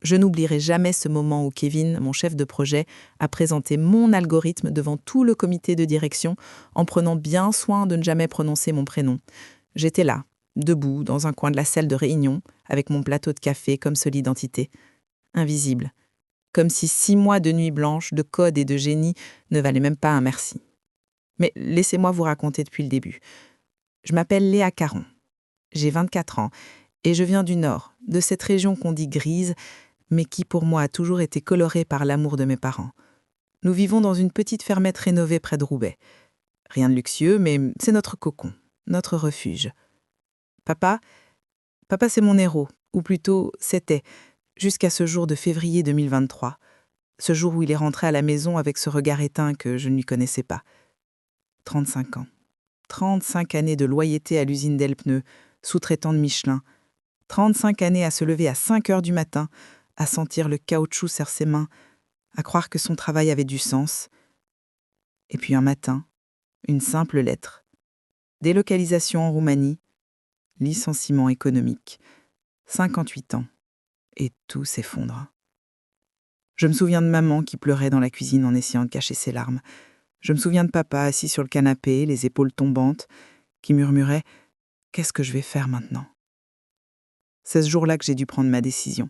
Je n'oublierai jamais ce moment où Kevin, mon chef de projet, a présenté mon algorithme devant tout le comité de direction en prenant bien soin de ne jamais prononcer mon prénom. J'étais là, debout, dans un coin de la salle de réunion, avec mon plateau de café comme seule identité. Invisible. Comme si 6 mois de nuit blanche, de code et de génie ne valaient même pas un merci. Mais laissez-moi vous raconter depuis le début. Je m'appelle Léa Caron. J'ai 24 ans et je viens du Nord, de cette région qu'on dit grise, mais qui pour moi a toujours été colorée par l'amour de mes parents. Nous vivons dans une petite fermette rénovée près de Roubaix. Rien de luxueux, mais c'est notre cocon, notre refuge. Papa c'est mon héros, ou plutôt c'était, jusqu'à ce jour de février 2023, ce jour où il est rentré à la maison avec ce regard éteint que je ne lui connaissais pas. 35 ans. 35 années de loyauté à l'usine d'Elpneu, sous-traitant de Michelin. 35 années à se lever à 5 heures du matin, à sentir le caoutchouc sur ses mains, à croire que son travail avait du sens. Et puis un matin, une simple lettre. Délocalisation en Roumanie, licenciement économique, 58 ans, et tout s'effondre. Je me souviens de maman qui pleurait dans la cuisine en essayant de cacher ses larmes. Je me souviens de papa assis sur le canapé, les épaules tombantes, qui murmurait « Qu'est-ce que je vais faire maintenant ?» C'est ce jour-là que j'ai dû prendre ma décision.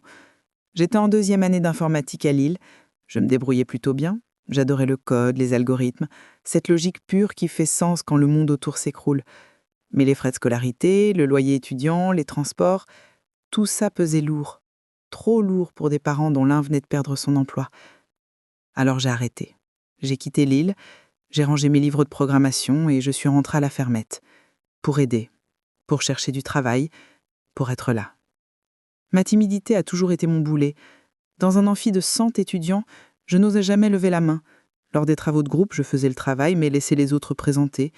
J'étais en 2e année d'informatique à Lille. Je me débrouillais plutôt bien. J'adorais le code, les algorithmes, cette logique pure qui fait sens quand le monde autour s'écroule. Mais les frais de scolarité, le loyer étudiant, les transports, tout ça pesait lourd. Trop lourd pour des parents dont l'un venait de perdre son emploi. Alors j'ai arrêté. J'ai quitté Lille, j'ai rangé mes livres de programmation et je suis rentrée à la fermette. Pour aider, pour chercher du travail, pour être là. Ma timidité a toujours été mon boulet. Dans un amphi de 100 étudiants, je n'osais jamais lever la main. Lors des travaux de groupe, je faisais le travail, mais laissais les autres présenter.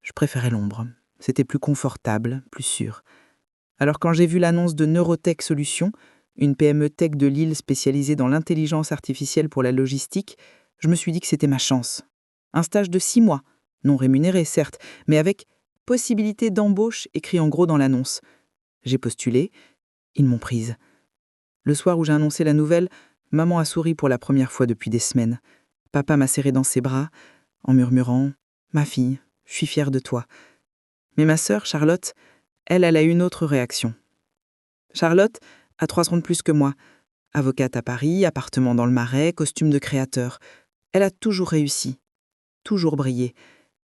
Je préférais l'ombre. C'était plus confortable, plus sûr. Alors quand j'ai vu l'annonce de Neurotech Solutions, une PME tech de Lille spécialisée dans l'intelligence artificielle pour la logistique, je me suis dit que c'était ma chance. Un stage de 6 mois, non rémunéré certes, mais avec possibilité d'embauche écrit en gros dans l'annonce. J'ai postulé, ils m'ont prise. Le soir où j'ai annoncé la nouvelle, maman a souri pour la première fois depuis des semaines. Papa m'a serré dans ses bras, en murmurant « Ma fille, je suis fière de toi ». Mais ma sœur, Charlotte, elle a eu une autre réaction. Charlotte a 3 ans de plus que moi. Avocate à Paris, appartement dans le Marais, costume de créateur. Elle a toujours réussi, toujours brillé.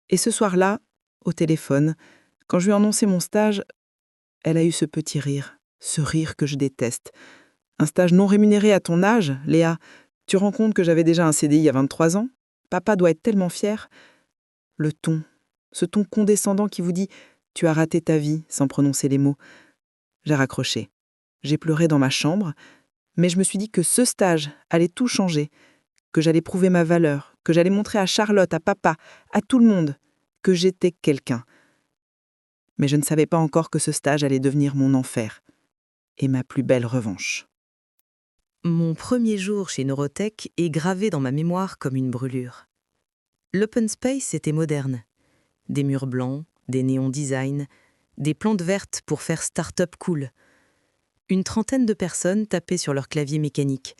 Et ce soir-là, au téléphone, quand je lui ai annoncé mon stage, elle a eu ce petit rire, ce rire que je déteste. Un stage non rémunéré à ton âge, Léa. Tu rends compte que j'avais déjà un CDI à 23 ans? Papa doit être tellement fier. Le ton, ce ton condescendant qui vous dit « Tu as raté ta vie » sans prononcer les mots. J'ai raccroché. J'ai pleuré dans ma chambre, mais je me suis dit que ce stage allait tout changer, que j'allais prouver ma valeur, que j'allais montrer à Charlotte, à papa, à tout le monde, que j'étais quelqu'un. Mais je ne savais pas encore que ce stage allait devenir mon enfer et ma plus belle revanche. Mon premier jour chez Neurotech est gravé dans ma mémoire comme une brûlure. L'open space était moderne. Des murs blancs, des néons design, des plantes vertes pour faire start-up cool. Une trentaine de personnes tapaient sur leur clavier mécanique.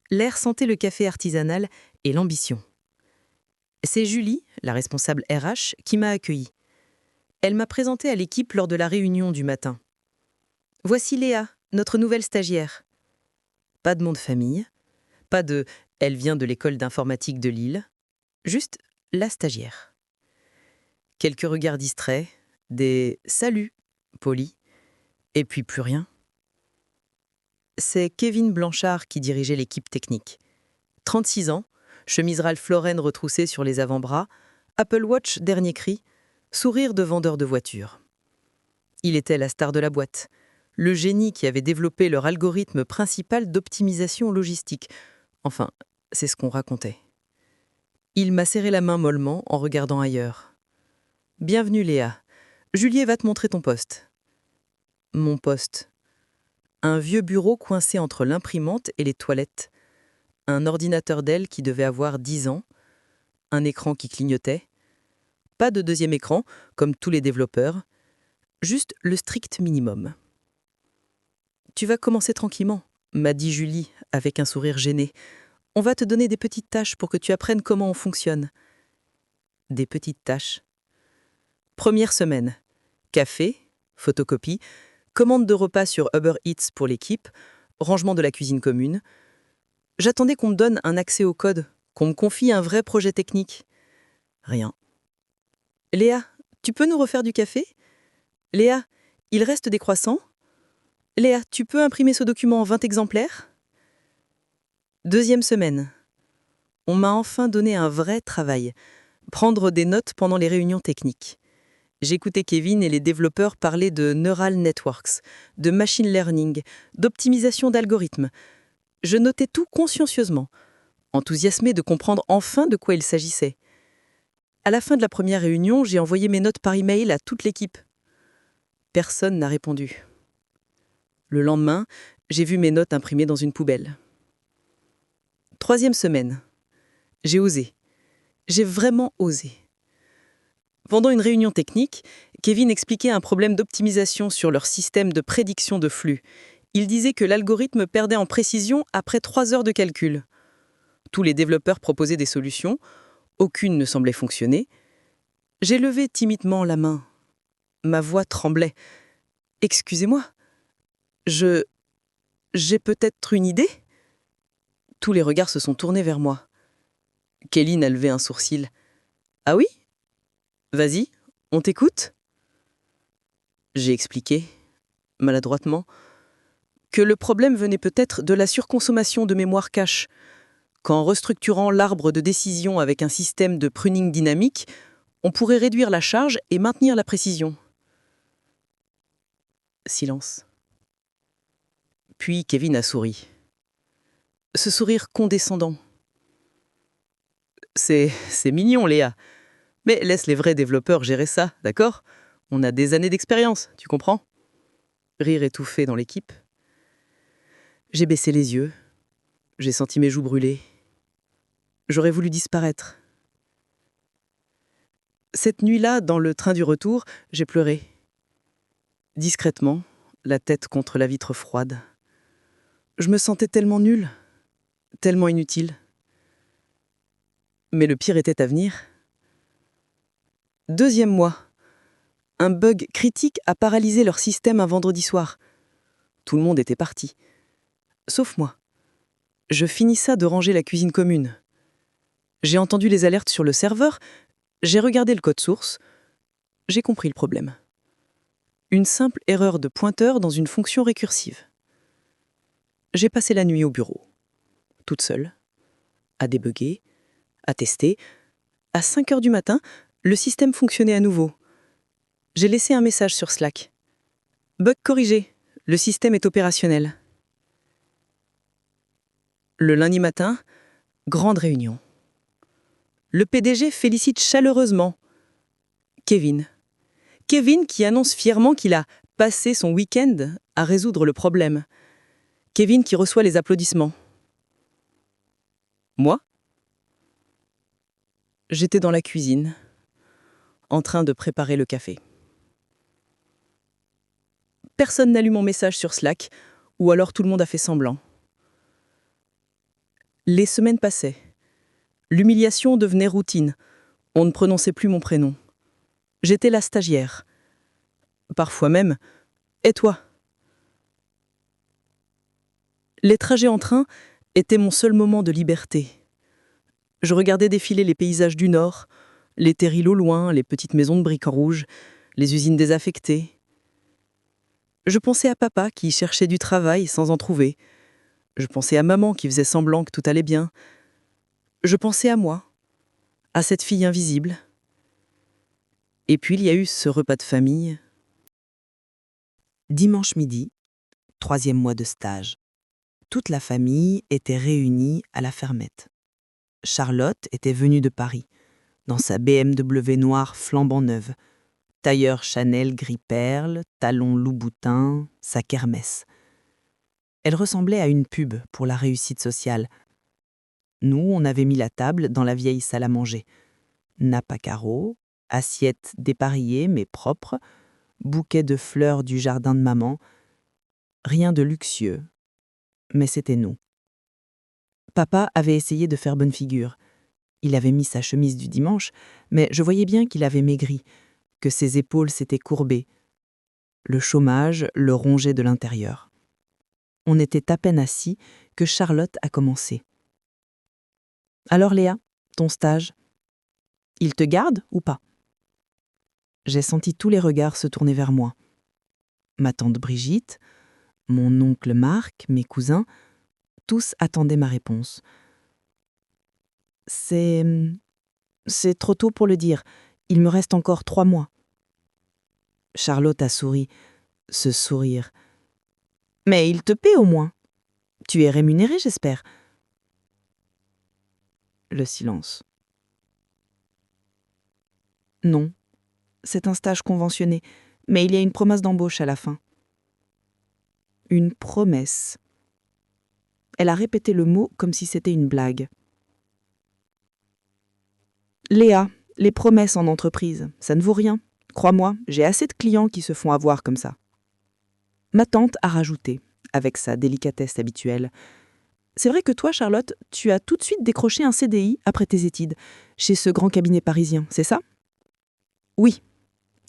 L'air sentait le café artisanal et l'ambition. C'est Julie, la responsable RH, qui m'a accueillie. Elle m'a présentée à l'équipe lors de la réunion du matin. « Voici Léa, notre nouvelle stagiaire. » Pas de nom de famille, pas de « elle vient de l'école d'informatique de Lille », juste la stagiaire. Quelques regards distraits, des « salut » polis, et puis plus rien. C'est Kevin Blanchard qui dirigeait l'équipe technique. 36 ans, chemise Ralph Lauren retroussée sur les avant-bras, Apple Watch dernier cri, sourire de vendeur de voitures. Il était la star de la boîte, le génie qui avait développé leur algorithme principal d'optimisation logistique. Enfin, c'est ce qu'on racontait. Il m'a serré la main mollement en regardant ailleurs. « Bienvenue Léa, Julie va te montrer ton poste. » Mon poste. Un vieux bureau coincé entre l'imprimante et les toilettes. Un ordinateur Dell qui devait avoir 10 ans. Un écran qui clignotait. Pas de deuxième écran, comme tous les développeurs. Juste le strict minimum. « Tu vas commencer tranquillement, m'a dit Julie avec un sourire gêné. On va te donner des petites tâches pour que tu apprennes comment on fonctionne. Des petites tâches. Première semaine. Café, photocopie, commande de repas sur Uber Eats pour l'équipe, rangement de la cuisine commune. J'attendais qu'on me donne un accès au code, qu'on me confie un vrai projet technique. Rien. Léa, tu peux nous refaire du café? Léa, il reste des croissants? Léa, tu peux imprimer ce document en 20 exemplaires? Deuxième semaine. On m'a enfin donné un vrai travail. Prendre des notes pendant les réunions techniques. J'écoutais Kevin et les développeurs parler de neural networks, de machine learning, d'optimisation d'algorithmes. Je notais tout consciencieusement, enthousiasmé de comprendre enfin de quoi il s'agissait. À la fin de la première réunion, j'ai envoyé mes notes par email à toute l'équipe. Personne n'a répondu. Le lendemain, j'ai vu mes notes imprimées dans une poubelle. Troisième semaine. J'ai osé. J'ai vraiment osé. Pendant une réunion technique, Kevin expliquait un problème d'optimisation sur leur système de prédiction de flux. Il disait que l'algorithme perdait en précision après 3 heures de calcul. Tous les développeurs proposaient des solutions. Aucune ne semblait fonctionner. J'ai levé timidement la main. Ma voix tremblait. « Excusez-moi, j'ai peut-être une idée ?» Tous les regards se sont tournés vers moi. Kevin a levé un sourcil. « Ah oui ? Vas-y, on t'écoute ?» J'ai expliqué, maladroitement, que le problème venait peut-être de la surconsommation de mémoire cache, qu'en restructurant l'arbre de décision avec un système de pruning dynamique, on pourrait réduire la charge et maintenir la précision. Silence. Puis Kevin a souri. Ce sourire condescendant. C'est mignon, Léa. Mais laisse les vrais développeurs gérer ça, d'accord ? On a des années d'expérience, tu comprends ? Rire étouffé dans l'équipe. J'ai baissé les yeux. J'ai senti mes joues brûler. J'aurais voulu disparaître. Cette nuit-là, dans le train du retour, j'ai pleuré. Discrètement, la tête contre la vitre froide. Je me sentais tellement nulle, tellement inutile. Mais le pire était à venir. Deuxième mois. Un bug critique a paralysé leur système un vendredi soir. Tout le monde était parti. Sauf moi. Je finissais de ranger la cuisine commune. J'ai entendu les alertes sur le serveur, j'ai regardé le code source, j'ai compris le problème. Une simple erreur de pointeur dans une fonction récursive. J'ai passé la nuit au bureau, toute seule, à débugger, à tester. À 5 heures du matin, le système fonctionnait à nouveau. J'ai laissé un message sur Slack. Bug corrigé, le système est opérationnel. Le lundi matin, grande réunion. Le PDG félicite chaleureusement Kevin. Kevin qui annonce fièrement qu'il a passé son week-end à résoudre le problème. Kevin qui reçoit les applaudissements. Moi ? J'étais dans la cuisine, en train de préparer le café. Personne n'a lu mon message sur Slack, ou alors tout le monde a fait semblant. Les semaines passaient. L'humiliation devenait routine. On ne prononçait plus mon prénom. J'étais la stagiaire. Parfois même, « Et toi ?» Les trajets en train étaient mon seul moment de liberté. Je regardais défiler les paysages du Nord, les terrils au loin, les petites maisons de briques en rouge, les usines désaffectées. Je pensais à papa qui cherchait du travail sans en trouver. Je pensais à maman qui faisait semblant que tout allait bien. Je pensais à moi, à cette fille invisible. Et puis il y a eu ce repas de famille. Dimanche midi, 3e mois de stage. Toute la famille était réunie à la fermette. Charlotte était venue de Paris, dans sa BMW noire flambant neuve, tailleur Chanel gris perle, talons Louboutin, sa kermesse. Elle ressemblait à une pub pour la réussite sociale. Nous, on avait mis la table dans la vieille salle à manger. Nappe à carreaux, assiette dépareillée mais propre, bouquet de fleurs du jardin de maman. Rien de luxueux, mais c'était nous. Papa avait essayé de faire bonne figure. Il avait mis sa chemise du dimanche, mais je voyais bien qu'il avait maigri, que ses épaules s'étaient courbées. Le chômage le rongeait de l'intérieur. On était à peine assis que Charlotte a commencé. « Alors Léa, ton stage, il te garde ou pas ?» J'ai senti tous les regards se tourner vers moi. Ma tante Brigitte, mon oncle Marc, mes cousins, tous attendaient ma réponse. C'est trop tôt pour le dire. Il me reste encore 3 mois. Charlotte a souri, ce sourire. Mais il te paie au moins. Tu es rémunéré, j'espère. Le silence. Non, c'est un stage conventionné, mais il y a une promesse d'embauche à la fin. Une promesse. Elle a répété le mot comme si c'était une blague. Léa, les promesses en entreprise, ça ne vaut rien. Crois-moi, j'ai assez de clients qui se font avoir comme ça. Ma tante a rajouté, avec sa délicatesse habituelle. C'est vrai que toi, Charlotte, tu as tout de suite décroché un CDI après tes études, chez ce grand cabinet parisien, c'est ça ? Oui,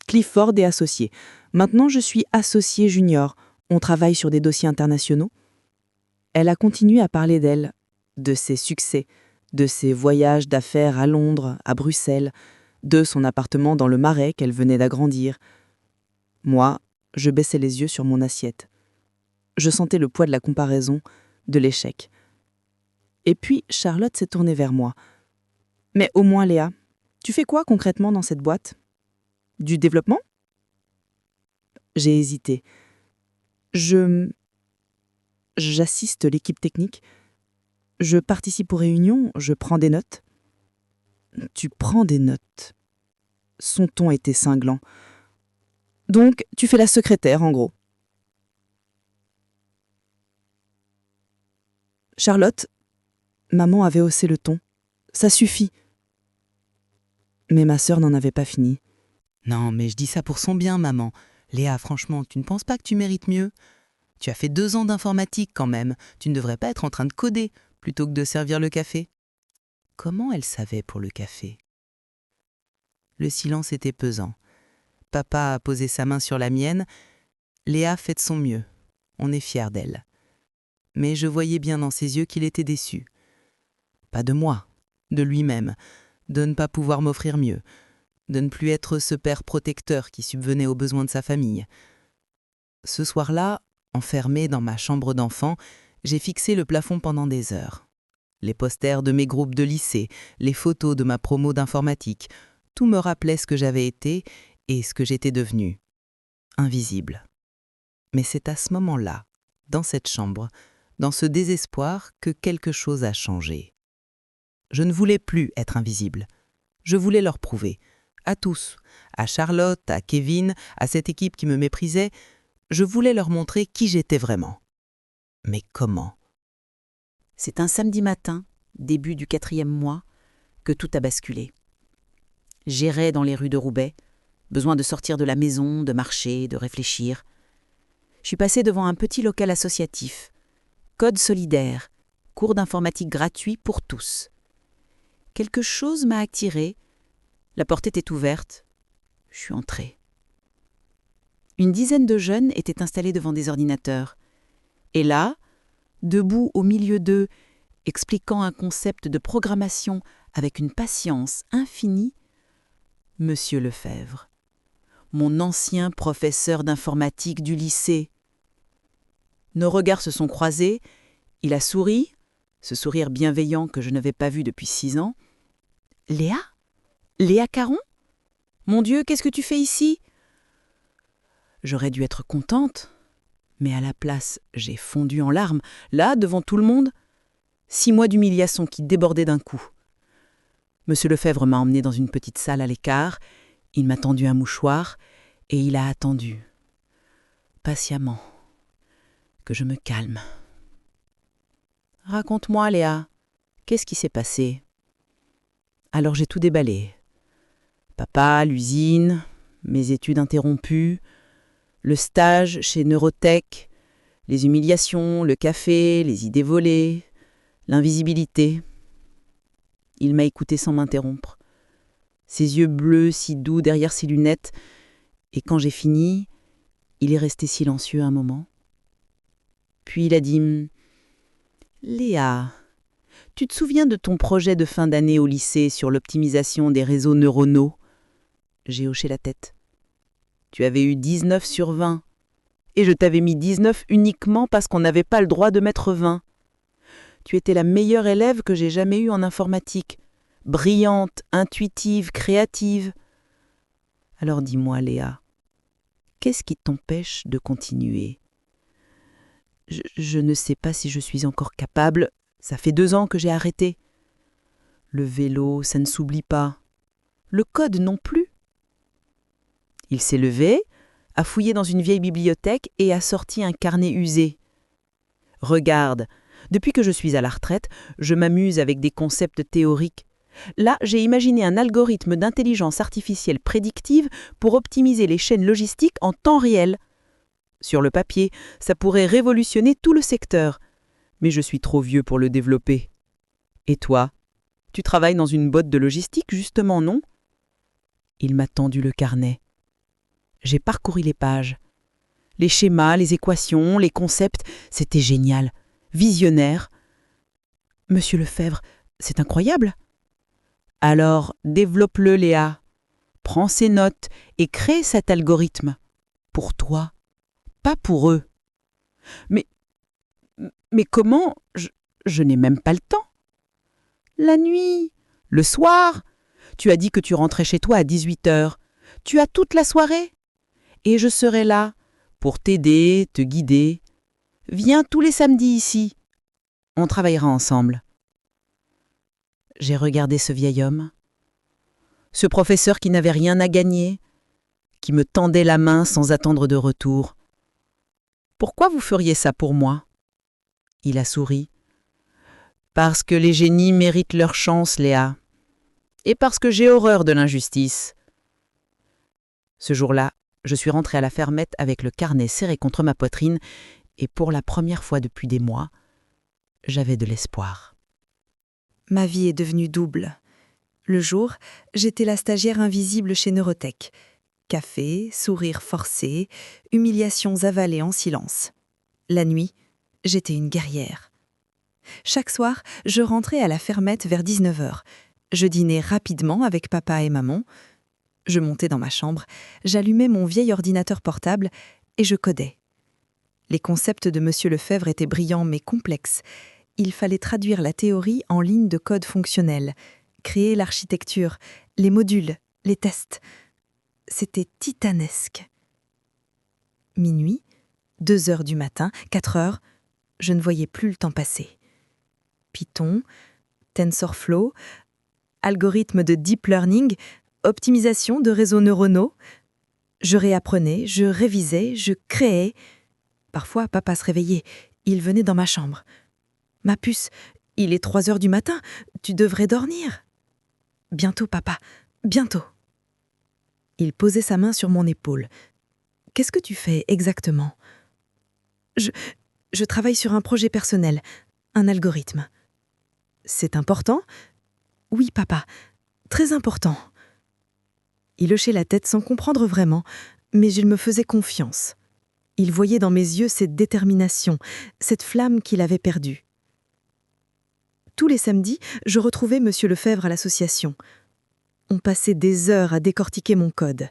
Clifford et associés. Maintenant, je suis associée junior. On travaille sur des dossiers internationaux. Elle a continué à parler d'elle, de ses succès, de ses voyages d'affaires à Londres, à Bruxelles, de son appartement dans le Marais qu'elle venait d'agrandir. Moi, je baissais les yeux sur mon assiette. Je sentais le poids de la comparaison, de l'échec. Et puis, Charlotte s'est tournée vers moi. « Mais au moins, Léa, tu fais quoi concrètement dans cette boîte ? Du développement ?» J'ai hésité. J'assiste l'équipe technique. Je participe aux réunions, je prends des notes. Tu prends des notes. Son ton était cinglant. Donc, tu fais la secrétaire, en gros. Charlotte, maman avait haussé le ton. Ça suffit. Mais ma sœur n'en avait pas fini. Non, mais je dis ça pour son bien, maman. Léa, franchement, tu ne penses pas que tu mérites mieux ? Tu as fait 2 ans d'informatique quand même. Tu ne devrais pas être en train de coder plutôt que de servir le café. Comment elle savait pour le café ? Le silence était pesant. Papa a posé sa main sur la mienne. Léa fait de son mieux. On est fiers d'elle. Mais je voyais bien dans ses yeux qu'il était déçu. Pas de moi, de lui-même, de ne pas pouvoir m'offrir mieux, de ne plus être ce père protecteur qui subvenait aux besoins de sa famille. Ce soir-là, enfermé dans ma chambre d'enfant, j'ai fixé le plafond pendant des heures. Les posters de mes groupes de lycée, les photos de ma promo d'informatique, tout me rappelait ce que j'avais été et ce que j'étais devenu. Invisible. Mais c'est à ce moment-là, dans cette chambre, dans ce désespoir, que quelque chose a changé. Je ne voulais plus être invisible. Je voulais leur prouver, à tous, à Charlotte, à Kevin, à cette équipe qui me méprisait, je voulais leur montrer qui j'étais vraiment. Mais comment ? C'est un samedi matin, début du 4e mois, que tout a basculé. J'errais dans les rues de Roubaix, besoin de sortir de la maison, de marcher, de réfléchir. Je suis passée devant un petit local associatif. Code solidaire, cours d'informatique gratuit pour tous. Quelque chose m'a attirée. La porte était ouverte. Je suis entrée. Une dizaine de jeunes étaient installés devant des ordinateurs. Et là, debout au milieu d'eux, expliquant un concept de programmation avec une patience infinie, Monsieur Lefebvre, mon ancien professeur d'informatique du lycée. Nos regards se sont croisés, il a souri, ce sourire bienveillant que je n'avais pas vu depuis 6 ans. « Léa ? Léa Caron ? Mon Dieu, qu'est-ce que tu fais ici ?» J'aurais dû être contente, mais à la place, j'ai fondu en larmes, là, devant tout le monde. 6 mois d'humiliation qui débordaient d'un coup. Monsieur Lefebvre m'a emmenée dans une petite salle à l'écart, il m'a tendu un mouchoir et il a attendu, patiemment, que je me calme. « Raconte-moi, Léa, qu'est-ce qui s'est passé ?» Alors j'ai tout déballé. Papa, l'usine, mes études interrompues, le stage chez Neurotech, Les humiliations, le café, les idées volées, l'invisibilité. Il m'a écouté sans m'interrompre. Ses yeux bleus si doux derrière ses lunettes. Et quand j'ai fini, il est resté silencieux un moment. Puis il a dit « Léa, tu te souviens de ton projet de fin d'année au lycée sur l'optimisation des réseaux neuronaux ?» J'ai hoché la tête. « Tu avais eu 19 sur 20. Et je t'avais mis 19 uniquement parce qu'on n'avait pas le droit de mettre 20. Tu étais la meilleure élève que j'ai jamais eue en informatique. Brillante, intuitive, créative. Alors dis-moi, Léa, qu'est-ce qui t'empêche de continuer ? Je ne sais pas si je suis encore capable. Ça fait 2 ans que j'ai arrêté. Le vélo, ça ne s'oublie pas. Le code non plus. » Il s'est levé, a fouillé dans une vieille bibliothèque et a sorti un carnet usé. « Regarde, depuis que je suis à la retraite, je m'amuse avec des concepts théoriques. Là, j'ai imaginé un algorithme d'intelligence artificielle prédictive pour optimiser les chaînes logistiques en temps réel. Sur le papier, ça pourrait révolutionner tout le secteur. Mais je suis trop vieux pour le développer. Et toi, tu travailles dans une boîte de logistique, justement, non ? » Il m'a tendu le carnet. J'ai parcouru les pages. Les schémas, les équations, les concepts, c'était génial, visionnaire. « Monsieur Lefebvre, c'est incroyable !»« Alors, développe-le, Léa. Prends ces notes et crée cet algorithme. Pour toi, pas pour eux. » Mais comment ? Je n'ai même pas le temps. La nuit, le soir. Tu as dit que tu rentrais chez toi à 18h. Tu as toute la soirée. Et je serai là pour t'aider, te guider. Viens tous les samedis ici. On travaillera ensemble. J'ai regardé ce vieil homme, ce professeur qui n'avait rien à gagner, qui me tendait la main sans attendre de retour. « Pourquoi vous feriez ça pour moi ?» Il a souri. « Parce que les génies méritent leur chance, Léa. Et parce que j'ai horreur de l'injustice. » Ce jour-là, je suis rentrée à la fermette avec le carnet serré contre ma poitrine et pour la première fois depuis des mois, j'avais de l'espoir. Ma vie est devenue double. Le jour, j'étais la stagiaire invisible chez Neurotech. Café, sourires forcés, humiliations avalées en silence. La nuit, j'étais une guerrière. Chaque soir, je rentrais à la fermette vers 19h. Je dînais rapidement avec papa et maman. Je montais dans ma chambre, j'allumais mon vieil ordinateur portable et je codais. Les concepts de Monsieur Lefebvre étaient brillants mais complexes. Il fallait traduire la théorie en lignes de code fonctionnel, créer l'architecture, les modules, les tests. C'était titanesque. Minuit, 2h du matin, 4h, je ne voyais plus le temps passer. Python, TensorFlow, algorithme de deep learning, optimisation de réseaux neuronaux. Je réapprenais, je révisais, je créais. Parfois, papa se réveillait. Il venait dans ma chambre. « Ma puce, il est 3h du matin, tu devrais dormir. »« Bientôt, papa, bientôt. » Il posait sa main sur mon épaule. « Qu'est-ce que tu fais exactement ?»« Je travaille sur un projet personnel, un algorithme. »« C'est important ?»« Oui, papa, très important. » Il hochait la tête sans comprendre vraiment, mais il me faisait confiance. Il voyait dans mes yeux cette détermination, cette flamme qu'il avait perdue. Tous les samedis, je retrouvais Monsieur Lefebvre à l'association. On passait des heures à décortiquer mon code.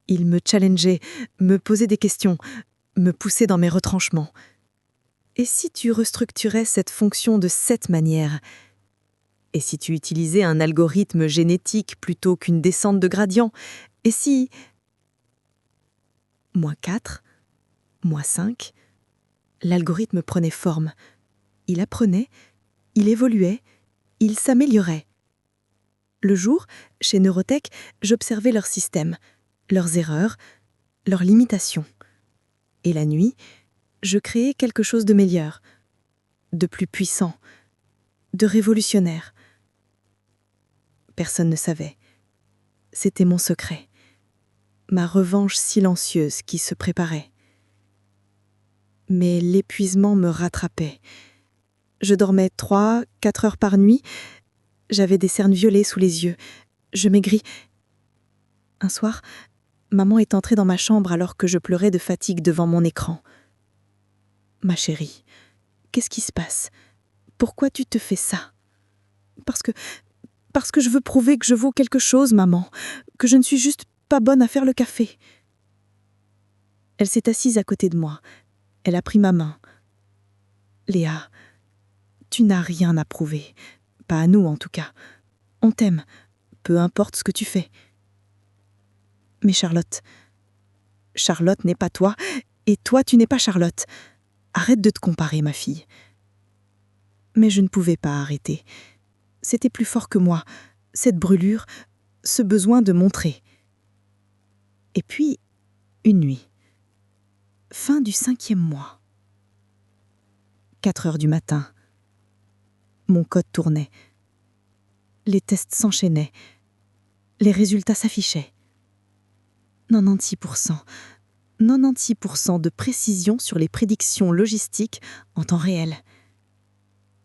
Il me challengeait, me posait des questions, me poussait dans mes retranchements. Et si tu restructurais cette fonction de cette manière ? Et si tu utilisais un algorithme génétique plutôt qu'une descente de gradient ? Et si... -4, -5, l'algorithme prenait forme. Il apprenait, il évoluait, il s'améliorait. Le jour, chez Neurotech, j'observais leur système, leurs erreurs, leurs limitations. Et la nuit, je créais quelque chose de meilleur, de plus puissant, de révolutionnaire. Personne ne savait. C'était mon secret, ma revanche silencieuse qui se préparait. mais l'épuisement me rattrapait. Je dormais 3, 4 heures par nuit. J'avais des cernes violettes sous les yeux. Je maigris. Un soir, maman est entrée dans ma chambre alors que je pleurais de fatigue devant mon écran. « Ma chérie, qu'est-ce qui se passe? Pourquoi tu te fais ça? » Parce que je veux prouver que je vaux quelque chose, maman, que je ne suis juste pas bonne à faire le café. Elle s'est assise à côté de moi. Elle a pris ma main. « Léa, tu n'as rien à prouver. Pas à nous, en tout cas. On t'aime, peu importe ce que tu fais. » Mais Charlotte n'est pas toi, et toi, tu n'es pas Charlotte. Arrête de te comparer, ma fille. Mais je ne pouvais pas arrêter. C'était plus fort que moi, cette brûlure, ce besoin de montrer. Et puis, une nuit. Fin du 5e mois. 4 heures du matin. Mon code tournait. Les tests s'enchaînaient. Les résultats s'affichaient. 96%. 96% de précision sur les prédictions logistiques en temps réel.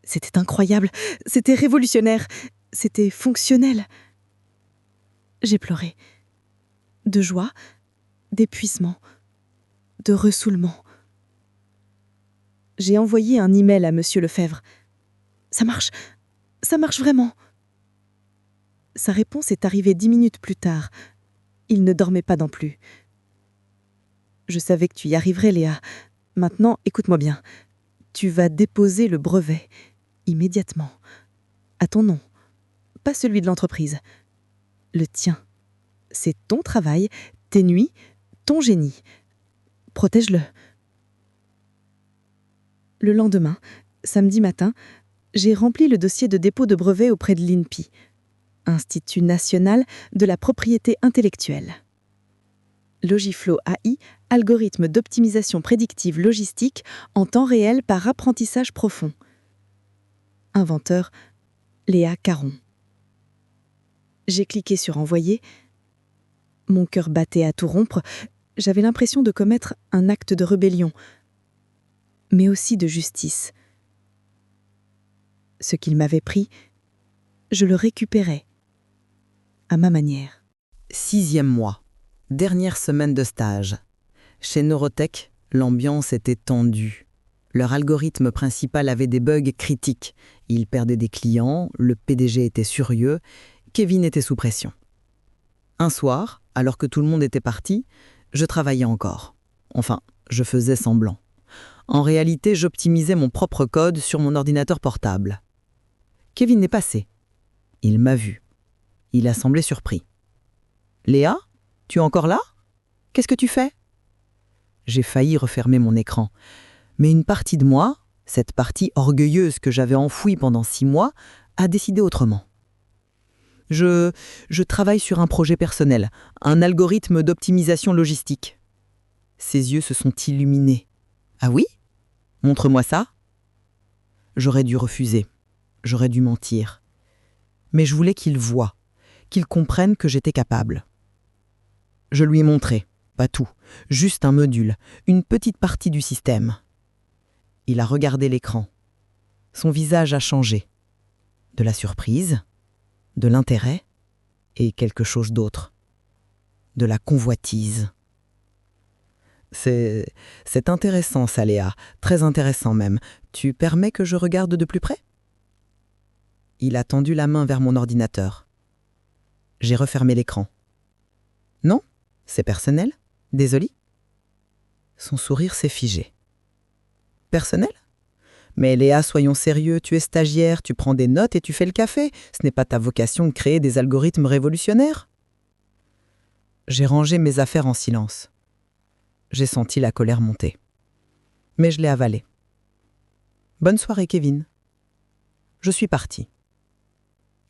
C'était incroyable, c'était révolutionnaire, c'était fonctionnel. J'ai pleuré. De joie, d'épuisement, de ressoulement. J'ai envoyé un email à Monsieur Lefebvre. Ça marche vraiment. Sa réponse est arrivée 10 minutes plus tard. Il ne dormait pas non plus. Je savais que tu y arriverais, Léa. Maintenant, écoute-moi bien. Tu vas déposer le brevet, immédiatement. À ton nom, pas celui de l'entreprise. Le tien. C'est ton travail, tes nuits, ton génie. Protège-le. Le lendemain, samedi matin, j'ai rempli le dossier de dépôt de brevet auprès de l'INPI, Institut national de la propriété intellectuelle. Logiflow AI, algorithme d'optimisation prédictive logistique en temps réel par apprentissage profond. Inventeur, Léa Caron. J'ai cliqué sur envoyer. Mon cœur battait à tout rompre. J'avais l'impression de commettre un acte de rébellion, mais aussi de justice. Ce qu'il m'avait pris, je le récupérais, à ma manière. 6e mois, dernière semaine de stage. Chez Neurotech, l'ambiance était tendue. Leur algorithme principal avait des bugs critiques. Il perdait des clients, le PDG était furieux, Kevin était sous pression. Un soir, alors que tout le monde était parti, je travaillais encore. Enfin, je faisais semblant. En réalité, j'optimisais mon propre code sur mon ordinateur portable. Kevin est passé. Il m'a vu. Il a semblé surpris. « Léa, tu es encore là? Qu'est-ce que tu fais ?» J'ai failli refermer mon écran. Mais une partie de moi, cette partie orgueilleuse que j'avais enfouie pendant 6 mois, a décidé autrement. Je travaille sur un projet personnel, un algorithme d'optimisation logistique. Ses yeux se sont illuminés. « Ah oui? Montre-moi ça. » J'aurais dû refuser. J'aurais dû mentir. Mais je voulais qu'il voie, qu'il comprenne que j'étais capable. Je lui ai montré, pas tout, juste un module, une petite partie du système. Il a regardé l'écran. Son visage a changé. De la surprise, de l'intérêt et quelque chose d'autre. De la convoitise. C'est intéressant, ça, Léa, très intéressant même. Tu permets que je regarde de plus près ? Il a tendu la main vers mon ordinateur. J'ai refermé l'écran. Non, c'est personnel, désolé. Son sourire s'est figé. Personnel ? Mais Léa, soyons sérieux, tu es stagiaire, tu prends des notes et tu fais le café. Ce n'est pas ta vocation de créer des algorithmes révolutionnaires. J'ai rangé mes affaires en silence. J'ai senti la colère monter. Mais je l'ai avalée. Bonne soirée, Kevin. Je suis partie.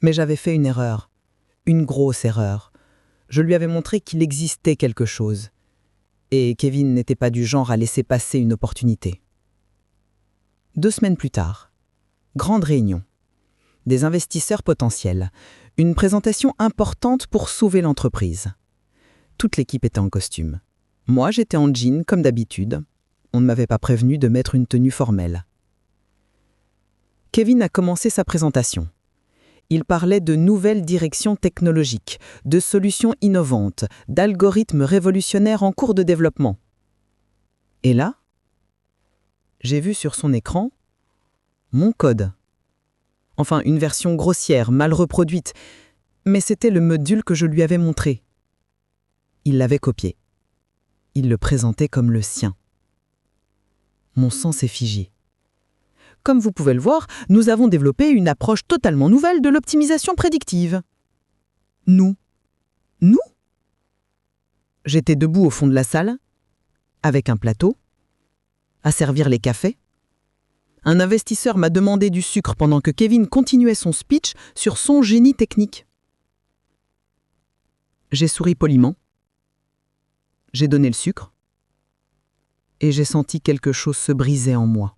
Mais j'avais fait une erreur. Une grosse erreur. Je lui avais montré qu'il existait quelque chose. Et Kevin n'était pas du genre à laisser passer une opportunité. 2 semaines plus tard, grande réunion. Des investisseurs potentiels. Une présentation importante pour sauver l'entreprise. Toute l'équipe était en costume. Moi, j'étais en jean comme d'habitude. On ne m'avait pas prévenu de mettre une tenue formelle. Kevin a commencé sa présentation. Il parlait de nouvelles directions technologiques, de solutions innovantes, d'algorithmes révolutionnaires en cours de développement. Et là, j'ai vu sur son écran mon code. Enfin, une version grossière, mal reproduite, mais c'était le module que je lui avais montré. Il l'avait copié. Il le présentait comme le sien. Mon sang s'est figé. Comme vous pouvez le voir, nous avons développé une approche totalement nouvelle de l'optimisation prédictive. Nous. J'étais debout au fond de la salle, avec un plateau, à servir les cafés. Un investisseur m'a demandé du sucre pendant que Kevin continuait son speech sur son génie technique. J'ai souri poliment. J'ai donné le sucre. Et j'ai senti quelque chose se briser en moi.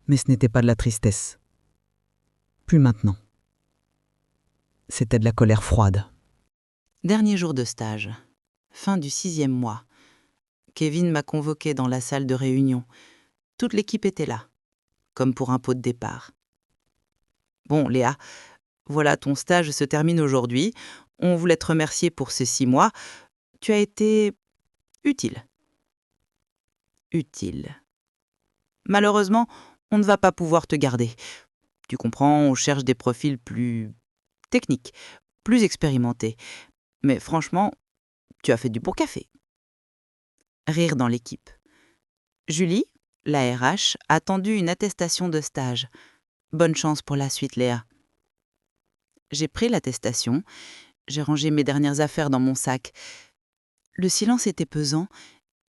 Mais ce n'était pas de la tristesse. Plus maintenant. C'était de la colère froide. Dernier jour de stage. Fin du 6e mois. Kevin m'a convoqué dans la salle de réunion. Toute l'équipe était là, comme pour un pot de départ. Bon, Léa, voilà, ton stage se termine aujourd'hui. On voulait te remercier pour ces 6 mois. Tu as été utile. Utile. Malheureusement, on ne va pas pouvoir te garder. Tu comprends, on cherche des profils plus techniques, plus expérimentés. Mais franchement, tu as fait du bon café. Rire dans l'équipe. Julie, la RH, a tendu une attestation de stage. Bonne chance pour la suite, Léa. J'ai pris l'attestation. J'ai rangé mes dernières affaires dans mon sac. Le silence était pesant.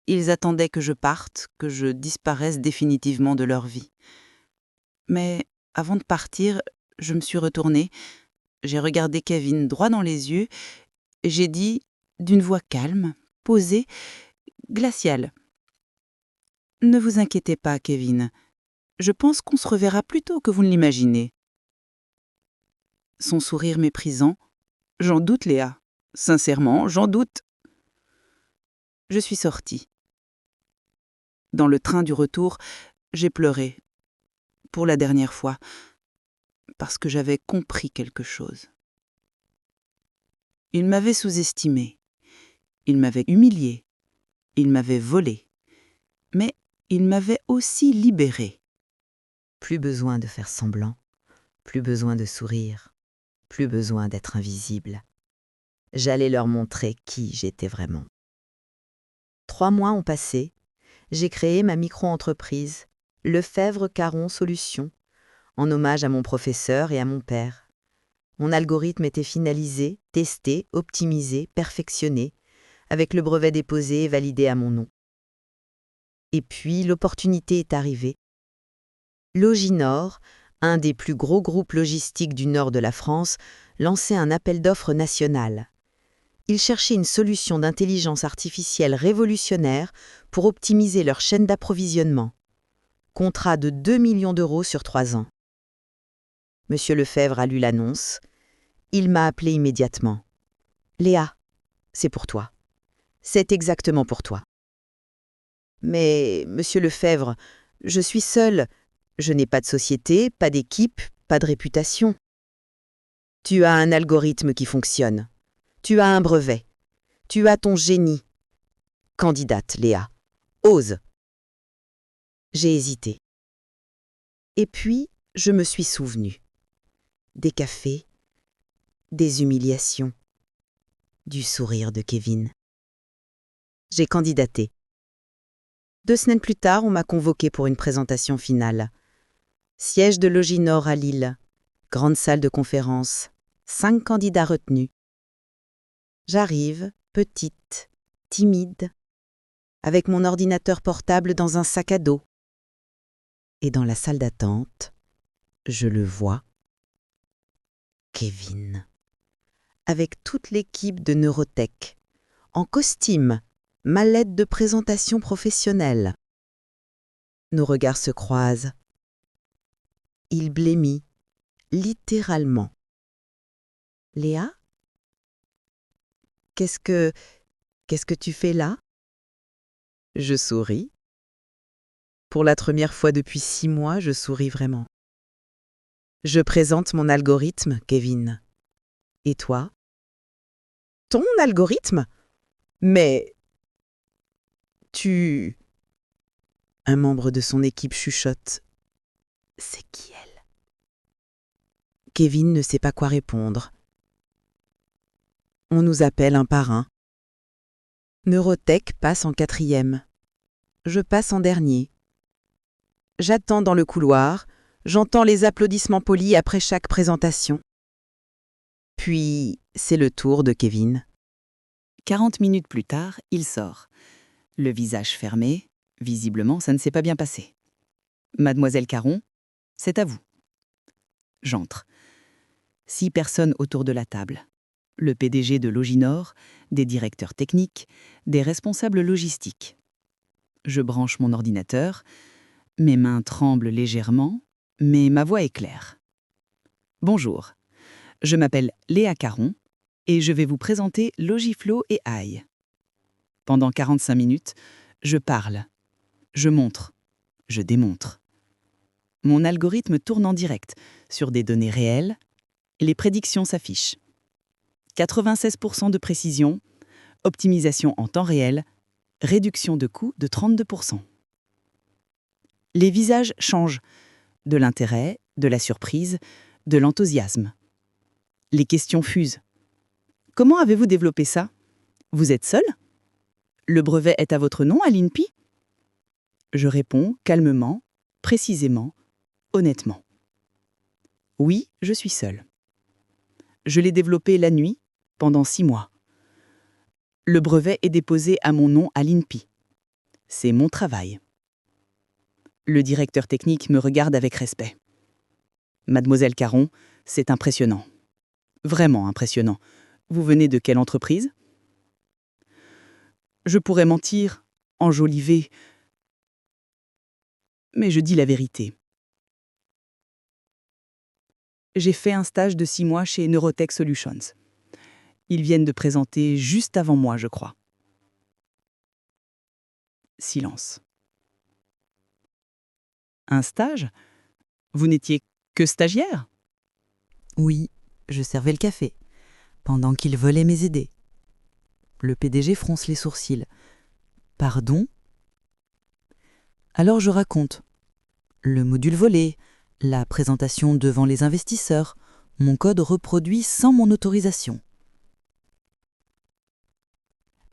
Ils attendaient que je parte, que je disparaisse définitivement de leur vie. Mais avant de partir, je me suis retournée. J'ai regardé Kevin droit dans les yeux. Et j'ai dit, d'une voix calme, posée, glaciale. « Ne vous inquiétez pas, Kevin. Je pense qu'on se reverra plus tôt que vous ne l'imaginez. » Son sourire méprisant. « J'en doute, Léa. Sincèrement, j'en doute. » Je suis sortie. Dans le train du retour, j'ai pleuré. Pour la dernière fois. Parce que j'avais compris quelque chose. Il m'avait sous-estimé. Il m'avait humilié. Il m'avait volé. Mais il m'avait aussi libéré. Plus besoin de faire semblant, plus besoin de sourire, plus besoin d'être invisible. J'allais leur montrer qui j'étais vraiment. 3 mois ont passé. J'ai créé ma micro-entreprise, Lefebvre Caron Solutions, en hommage à mon professeur et à mon père. Mon algorithme était finalisé, testé, optimisé, perfectionné, avec le brevet déposé et validé à mon nom. Et puis, l'opportunité est arrivée. Loginor, un des plus gros groupes logistiques du nord de la France, lançait un appel d'offres national. Ils cherchaient une solution d'intelligence artificielle révolutionnaire pour optimiser leur chaîne d'approvisionnement. Contrat de 2 millions d'euros sur 3 ans. Monsieur Lefebvre a lu l'annonce. Il m'a appelé immédiatement. « Léa, c'est pour toi. C'est exactement pour toi. » « Mais, monsieur Lefebvre, je suis seule. Je n'ai pas de société, pas d'équipe, pas de réputation. » « Tu as un algorithme qui fonctionne. Tu as un brevet. Tu as ton génie. Candidate, Léa. Ose. » J'ai hésité. Et puis, je me suis souvenue. Des cafés, des humiliations, du sourire de Kevin. J'ai candidaté. 2 semaines plus tard, on m'a convoqué pour une présentation finale. Siège de Loginor à Lille, grande salle de conférence, 5 candidats retenus. J'arrive, petite, timide, avec mon ordinateur portable dans un sac à dos. Et dans la salle d'attente, je le vois, Kevin, avec toute l'équipe de Neurotech, en costume, ma lettre de présentation professionnelle. Nos regards se croisent. Il blêmit, littéralement. « Léa ? Qu'est-ce que tu fais là ?» Je souris. Pour la première fois depuis 6 mois, je souris vraiment. Je présente mon algorithme, Kevin. Et toi? Ton algorithme? Mais... Un membre de son équipe chuchote. C'est qui elle? Kevin ne sait pas quoi répondre. On nous appelle un par un. Neurotech passe en 4e. Je passe en dernier. J'attends dans le couloir, j'entends les applaudissements polis après chaque présentation. Puis, c'est le tour de Kevin. 40 minutes plus tard, il sort. Le visage fermé, visiblement, ça ne s'est pas bien passé. Mademoiselle Caron, c'est à vous. J'entre. 6 personnes autour de la table. Le PDG de Loginor, des directeurs techniques, des responsables logistiques. Je branche mon ordinateur. Mes mains tremblent légèrement, mais ma voix est claire. Bonjour, je m'appelle Léa Caron et je vais vous présenter Logiflow et AI. Pendant 45 minutes, je parle, je montre, je démontre. Mon algorithme tourne en direct sur des données réelles. Les prédictions s'affichent. 96% de précision, optimisation en temps réel, réduction de coûts de 32%. Les visages changent, de l'intérêt, de la surprise, de l'enthousiasme. Les questions fusent. Comment avez-vous développé ça? Vous êtes seul? Le brevet est à votre nom à l'INPI? Je réponds calmement, précisément, honnêtement. Oui, je suis seul. Je l'ai développé la nuit, pendant 6 mois. Le brevet est déposé à mon nom à l'INPI. C'est mon travail. Le directeur technique me regarde avec respect. Mademoiselle Caron, c'est impressionnant. Vraiment impressionnant. Vous venez de quelle entreprise? Je pourrais mentir, enjoliver, mais je dis la vérité. J'ai fait un stage de 6 mois chez Neurotech Solutions. Ils viennent de présenter juste avant moi, je crois. Silence. Un stage? Vous n'étiez que stagiaire? Oui, je servais le café, pendant qu'il volait mes idées. Le PDG fronce les sourcils. Pardon? Alors je raconte. Le module volé, la présentation devant les investisseurs, mon code reproduit sans mon autorisation.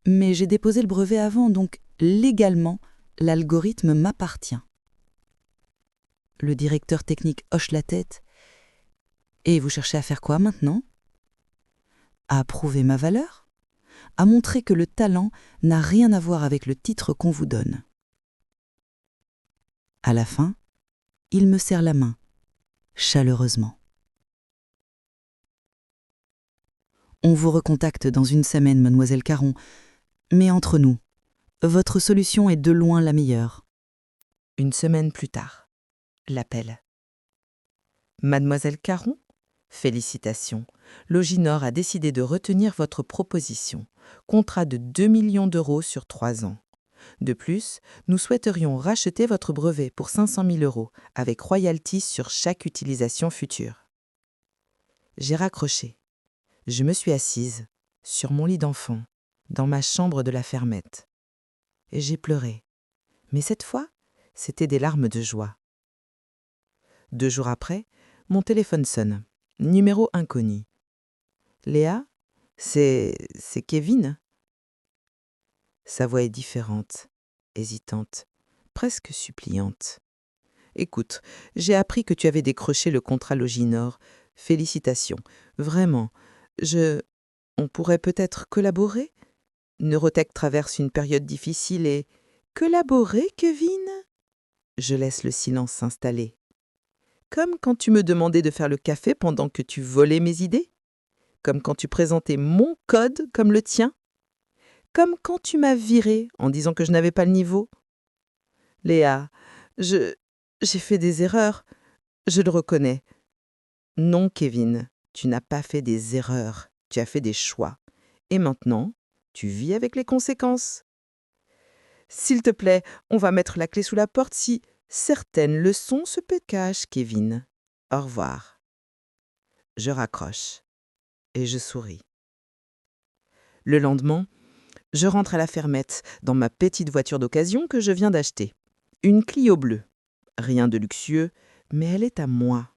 Mais j'ai déposé le brevet avant, donc légalement, l'algorithme m'appartient. Le directeur technique hoche la tête. Et vous cherchez à faire quoi maintenant? À prouver ma valeur? À montrer que le talent n'a rien à voir avec le titre qu'on vous donne. À la fin, il me serre la main, chaleureusement. On vous recontacte dans 1 semaine, mademoiselle Caron, mais entre nous, votre solution est de loin la meilleure. 1 semaine plus tard, l'appel. Mademoiselle Caron, félicitations. Loginor a décidé de retenir votre proposition. Contrat de 2 millions d'euros sur 3 ans. De plus, nous souhaiterions racheter votre brevet pour 500 000 euros avec royalties sur chaque utilisation future. J'ai raccroché. Je me suis assise, sur mon lit d'enfant, dans ma chambre de la fermette. Et j'ai pleuré. Mais cette fois, c'était des larmes de joie. 2 jours après, mon téléphone sonne. Numéro inconnu. Léa, c'est Kevin? Sa voix est différente, hésitante, presque suppliante. Écoute, j'ai appris que tu avais décroché le contrat Loginor. Félicitations. Vraiment. On pourrait peut-être collaborer? Neurotech traverse une période difficile et... Collaborer, Kevin? Je laisse le silence s'installer. Comme quand tu me demandais de faire le café pendant que tu volais mes idées? Comme quand tu présentais mon code comme le tien? Comme quand tu m'as viré en disant que je n'avais pas le niveau? Léa, j'ai fait des erreurs. Je le reconnais. Non, Kevin, tu n'as pas fait des erreurs. Tu as fait des choix. Et maintenant, tu vis avec les conséquences. S'il te plaît, on va mettre la clé sous la porte si certaines leçons se cachent, Kevin. Au revoir. Je raccroche et je souris. Le lendemain, je rentre à la fermette dans ma petite voiture d'occasion que je viens d'acheter. Une Clio bleue. Rien de luxueux, mais elle est à moi.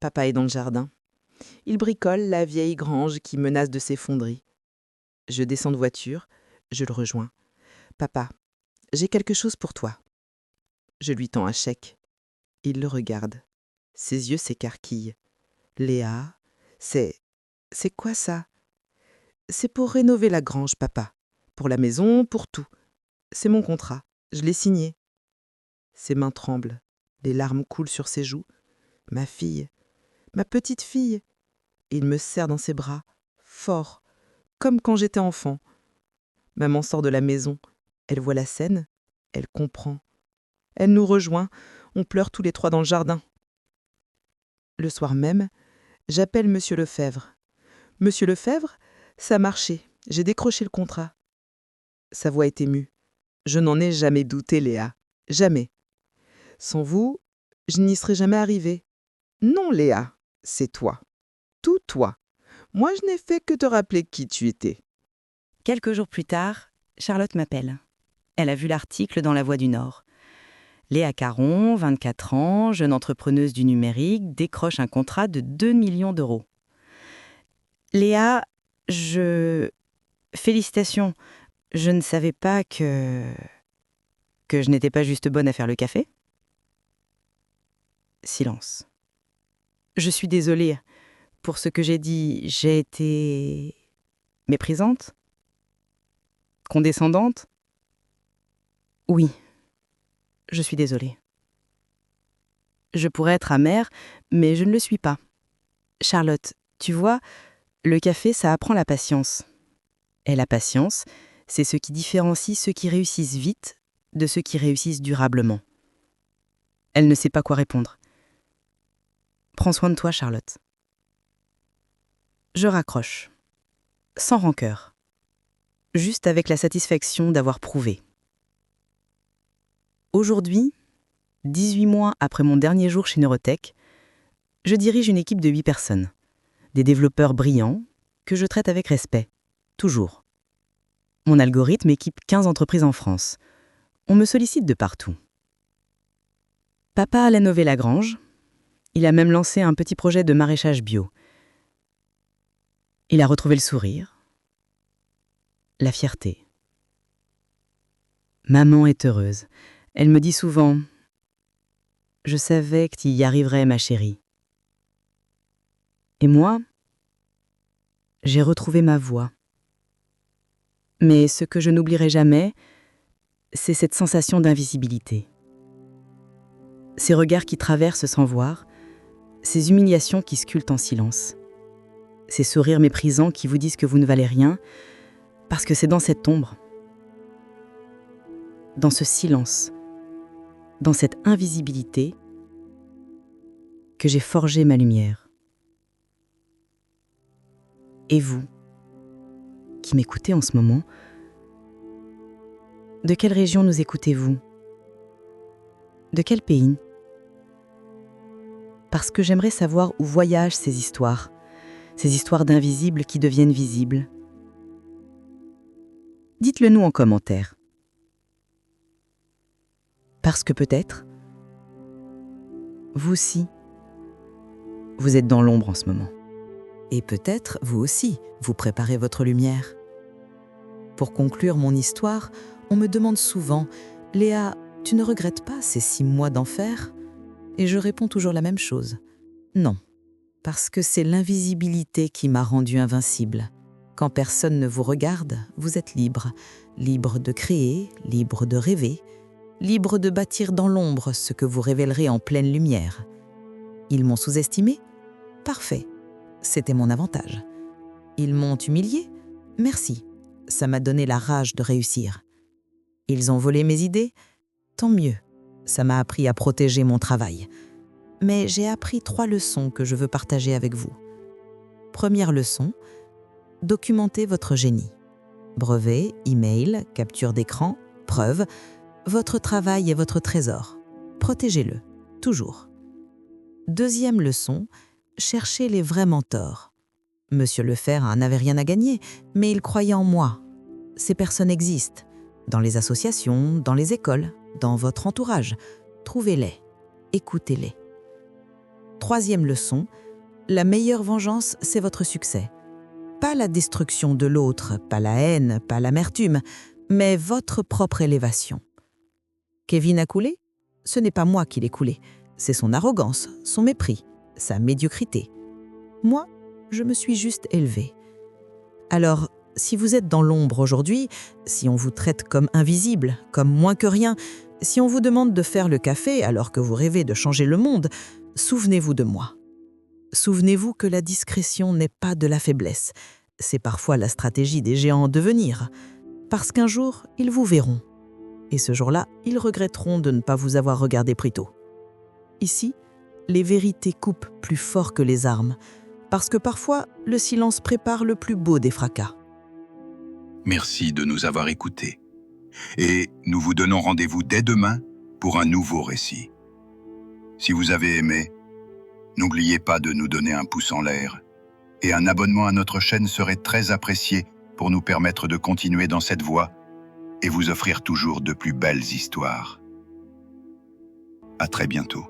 Papa est dans le jardin. Il bricole la vieille grange qui menace de s'effondrer. Je descends de voiture, je le rejoins. Papa, j'ai quelque chose pour toi. Je lui tends un chèque. Il le regarde. Ses yeux s'écarquillent. Léa, c'est quoi ça? C'est pour rénover la grange, papa. Pour la maison, pour tout. C'est mon contrat. Je l'ai signé. Ses mains tremblent. Les larmes coulent sur ses joues. Ma fille, ma petite fille. Il me serre dans ses bras, fort, comme quand j'étais enfant. Maman sort de la maison. Elle voit la scène. Elle comprend. Elle nous rejoint. On pleure tous les trois dans le jardin. Le soir même, j'appelle Monsieur Lefebvre. Monsieur Lefebvre, ça a marché. J'ai décroché le contrat. Sa voix est émue. Je n'en ai jamais douté, Léa. Jamais. Sans vous, je n'y serais jamais arrivée. Non, Léa, c'est toi. Tout toi. Moi, je n'ai fait que te rappeler qui tu étais. Quelques jours plus tard, Charlotte m'appelle. Elle a vu l'article dans La Voix du Nord. Léa Caron, 24 ans, jeune entrepreneuse du numérique, décroche un contrat de 2 millions d'euros. Léa, Félicitations, je ne savais pas que je n'étais pas juste bonne à faire le café. Silence. Je suis désolée. Pour ce que j'ai dit, j'ai été méprisante? Condescendante? Oui, je suis désolée. Je pourrais être amère, mais je ne le suis pas. Charlotte, tu vois, le café, ça apprend la patience. Et la patience, c'est ce qui différencie ceux qui réussissent vite de ceux qui réussissent durablement. Elle ne sait pas quoi répondre. Prends soin de toi, Charlotte. Je raccroche. Sans rancœur. Juste avec la satisfaction d'avoir prouvé. Aujourd'hui, 18 mois après mon dernier jour chez Neurotech, je dirige une équipe de 8 personnes. Des développeurs brillants que je traite avec respect. Toujours. Mon algorithme équipe 15 entreprises en France. On me sollicite de partout. Papa a rénové la grange. Il a même lancé un petit projet de maraîchage bio. Il a retrouvé le sourire, la fierté. Maman est heureuse. Elle me dit souvent « Je savais que tu y arriverais, ma chérie. » Et moi, j'ai retrouvé ma voie. Mais ce que je n'oublierai jamais, c'est cette sensation d'invisibilité. Ces regards qui traversent sans voir, ces humiliations qui sculptent en silence. Ces sourires méprisants qui vous disent que vous ne valez rien, parce que c'est dans cette ombre, dans ce silence, dans cette invisibilité, que j'ai forgé ma lumière. Et vous, qui m'écoutez en ce moment, de quelle région nous écoutez-vous? De quel pays? Parce que j'aimerais savoir où voyagent ces histoires d'invisibles qui deviennent visibles. Dites-le nous en commentaire. Parce que peut-être, vous aussi, vous êtes dans l'ombre en ce moment. Et peut-être, vous aussi, vous préparez votre lumière. Pour conclure mon histoire, on me demande souvent « Léa, tu ne regrettes pas ces 6 mois d'enfer ?» Et je réponds toujours la même chose. Non, parce que c'est l'invisibilité qui m'a rendue invincible. Quand personne ne vous regarde, vous êtes libre. Libre de créer, libre de rêver, libre de bâtir dans l'ombre ce que vous révélerez en pleine lumière. Ils m'ont sous-estimé? Parfait, c'était mon avantage. Ils m'ont humilié? Merci, ça m'a donné la rage de réussir. Ils ont volé mes idées? Tant mieux, ça m'a appris à protéger mon travail. Mais j'ai appris 3 leçons que je veux partager avec vous. Première leçon, documentez votre génie. Brevet, email, capture d'écran, Preuve, votre travail est votre trésor. Protégez-le, toujours. Deuxième leçon, cherchez les vrais mentors. Monsieur Lefer n'avait rien à gagner, mais il croyait en moi. Ces personnes existent, dans les associations, dans les écoles, dans votre entourage. Trouvez-les, écoutez-les. Troisième leçon, la meilleure vengeance, c'est votre succès. Pas la destruction de l'autre, pas la haine, pas l'amertume, mais votre propre élévation. Kevin a coulé? Ce n'est pas moi qui l'ai coulé, c'est son arrogance, son mépris, sa médiocrité. Moi, je me suis juste élevé. Alors, si vous êtes dans l'ombre aujourd'hui, si on vous traite comme invisible, comme moins que rien, si on vous demande de faire le café alors que vous rêvez de changer le monde, souvenez-vous de moi. Souvenez-vous que la discrétion n'est pas de la faiblesse, c'est parfois la stratégie des géants en devenir. Parce qu'un jour, ils vous verront. Et ce jour-là, ils regretteront de ne pas vous avoir regardé plus tôt. Ici, les vérités coupent plus fort que les armes, parce que parfois, le silence prépare le plus beau des fracas. Merci de nous avoir écoutés. Et nous vous donnons rendez-vous dès demain pour un nouveau récit. Si vous avez aimé, n'oubliez pas de nous donner un pouce en l'air. Et un abonnement à notre chaîne serait très apprécié pour nous permettre de continuer dans cette voie et vous offrir toujours de plus belles histoires. À très bientôt.